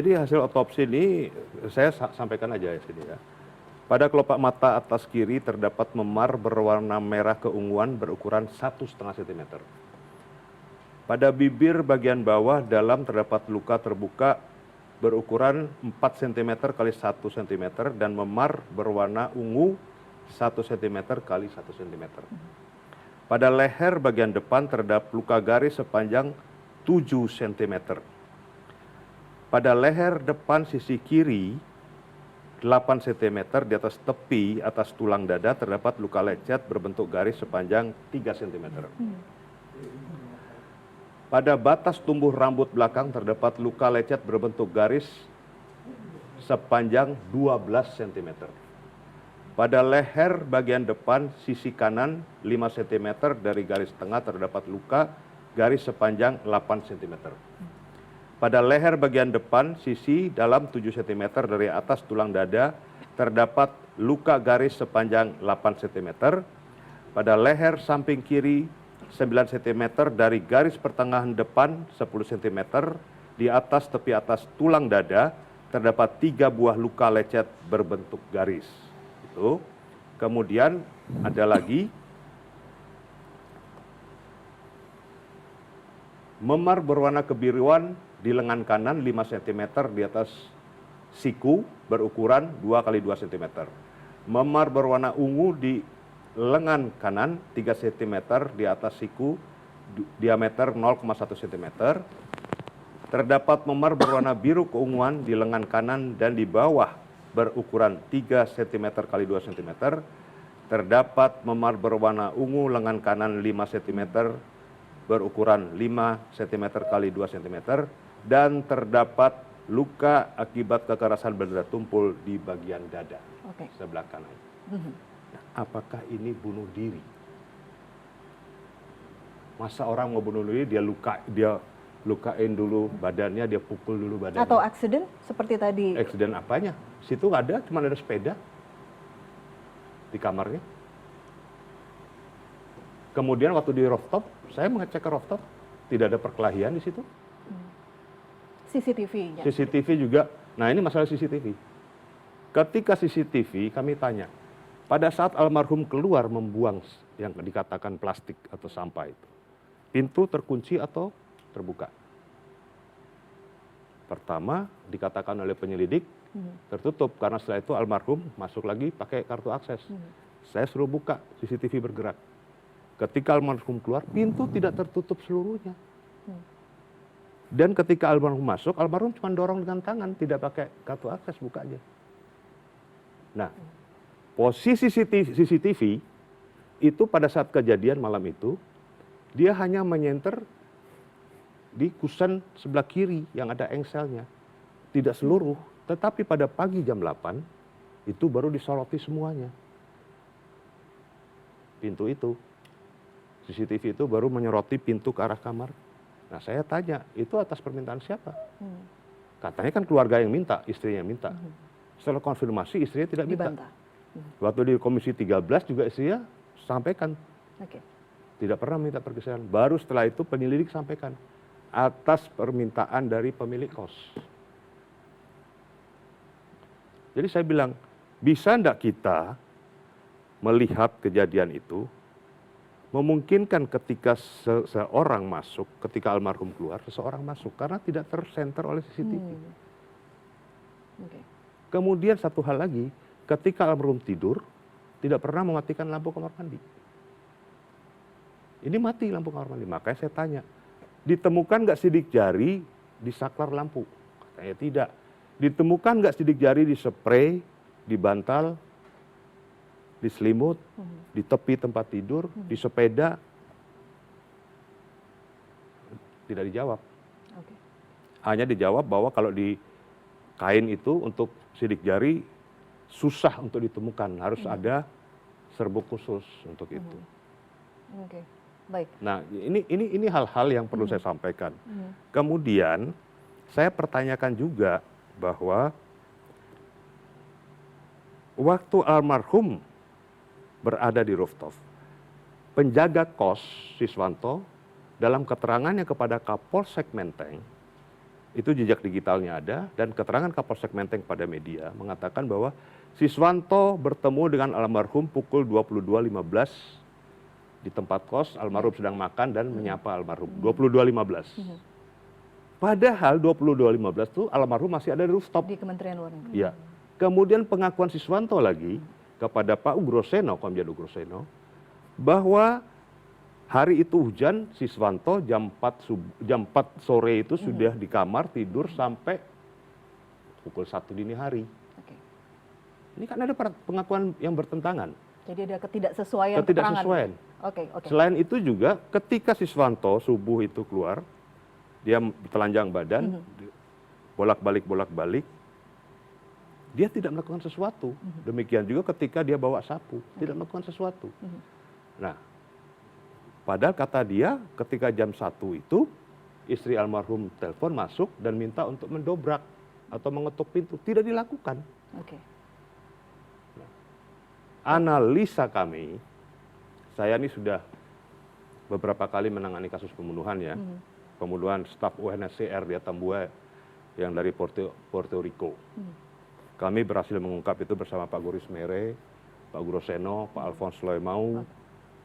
Jadi hasil otopsi ini saya sampaikan aja ya sini ya. Pada kelopak mata atas kiri terdapat memar berwarna merah keunguan berukuran 1,5 cm. Pada bibir bagian bawah dalam terdapat luka terbuka berukuran 4 cm x 1 cm dan memar berwarna ungu 1 cm x 1 cm. Pada leher bagian depan terdapat luka garis sepanjang 7 cm. Pada leher depan sisi kiri 8 cm di atas tepi atas tulang dada terdapat luka lecet berbentuk garis sepanjang 3 cm. Pada batas tumbuh rambut belakang terdapat luka lecet berbentuk garis sepanjang 12 cm. Pada leher bagian depan sisi kanan 5 cm dari garis tengah terdapat luka garis sepanjang 8 cm. Pada leher bagian depan sisi dalam 7 cm dari atas tulang dada terdapat luka garis sepanjang 8 cm. Pada leher samping kiri 9 cm dari garis pertengahan depan 10 cm. Di atas tepi atas tulang dada terdapat 3 buah luka lecet berbentuk garis. Itu. Kemudian ada lagi memar berwarna kebiruan di lengan kanan 5 cm di atas siku berukuran 2 x 2 cm. Memar berwarna ungu di lengan kanan 3 cm di atas siku diameter 0,1 cm. Terdapat memar berwarna biru keunguan di lengan kanan dan di bawah berukuran 3 cm x 2 cm. Terdapat memar berwarna ungu lengan kanan 5 cm berukuran 5 cm x 2 cm. Dan terdapat luka akibat kekerasan benda tumpul di bagian dada sebelah kanan. Nah, apakah ini bunuh diri? Masa orang mau bunuh diri dia lukain dulu badannya, dia pukul dulu badannya. Atau accident seperti tadi? Accident apanya? Situ nggak ada, cuma ada sepeda di kamarnya. Kemudian waktu di rooftop, saya mengecek ke rooftop, tidak ada perkelahian di situ. CCTV-nya. CCTV juga. Nah, ini masalah CCTV. Ketika CCTV kami tanya, pada saat almarhum keluar membuang yang dikatakan plastik atau sampah itu, pintu terkunci atau terbuka? Pertama dikatakan oleh penyelidik tertutup karena setelah itu almarhum masuk lagi pakai kartu akses. Saya suruh buka, CCTV bergerak. Ketika almarhum keluar, pintu tidak tertutup seluruhnya. Dan ketika almarhum masuk, almarhum cuma dorong dengan tangan, tidak pakai kartu akses, buka aja. Nah, posisi CCTV itu pada saat kejadian malam itu, dia hanya menyenter di kusen sebelah kiri yang ada engselnya. Tidak seluruh, tetapi pada pagi jam 8, itu baru disoroti semuanya. Pintu itu, CCTV itu baru menyoroti pintu ke arah kamar. Nah, saya tanya, itu atas permintaan siapa? Katanya kan keluarga yang minta, istrinya yang minta. Setelah konfirmasi, istrinya tidak minta. Dibantah. Waktu di Komisi 13 juga istrinya sampaikan. Tidak pernah minta pergeseran. Baru setelah itu penyelidik sampaikan. Atas permintaan dari pemilik kos. Jadi saya bilang, bisa enggak kita melihat kejadian itu, memungkinkan ketika seseorang masuk, ketika almarhum keluar, seseorang masuk, karena tidak tersenter oleh CCTV. Kemudian satu hal lagi, ketika almarhum tidur, tidak pernah mematikan lampu kamar mandi. Ini mati lampu kamar mandi, makanya saya tanya, ditemukan nggak sidik jari di saklar lampu? Katanya tidak. Ditemukan nggak sidik jari di spray, di bantal, di selimut, di tepi tempat tidur, di sepeda? Tidak dijawab. Hanya dijawab bahwa kalau di kain itu untuk sidik jari susah untuk ditemukan, harus ada serbuk khusus untuk itu. Baik. Nah, ini hal-hal yang perlu saya sampaikan. Kemudian saya pertanyakan juga bahwa waktu almarhum berada di rooftop, penjaga kos Siswanto dalam keterangannya kepada Kapolsek Menteng Itu jejak digitalnya ada, dan keterangan Kapolsek Menteng pada media mengatakan bahwa Siswanto bertemu dengan almarhum pukul 22.15 di tempat kos, almarhum sedang makan dan menyapa almarhum. 22.15. Padahal 22.15 itu almarhum masih ada di rooftop. Di Kementerian Luar Negeri. Ya. Kemudian pengakuan Siswanto lagi kepada Pak Ugroseno, Komjen Ugroseno, bahwa hari itu hujan, Siswanto jam 4 sore itu sudah di kamar tidur sampai pukul 1 dini hari. Oke. Ini kan ada pengakuan yang bertentangan. Jadi ada ketidaksesuaian keterangan. Ketidaksesuaian. Oke, oke. Selain itu juga ketika Siswanto subuh itu keluar, dia telanjang badan, bolak-balik, dia tidak melakukan sesuatu. Demikian juga ketika dia bawa sapu, tidak melakukan sesuatu. Nah, padahal kata dia ketika jam 1 itu, istri almarhum telepon masuk dan minta untuk mendobrak atau mengetuk pintu. Tidak dilakukan. Oke. Analisa kami, saya ini sudah beberapa kali menangani kasus pembunuhan ya. Pembunuhan staf UNHCR di Atambua yang dari Puerto Rico. Kami berhasil mengungkap itu bersama Pak Goris Mere, Pak Groseno, Pak Alphonse Loemau,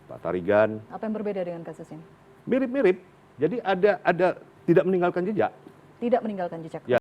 Pak Tarigan. Apa yang berbeda dengan kasus ini? Mirip-mirip. Jadi ada tidak meninggalkan jejak. Tidak meninggalkan jejak. Ya.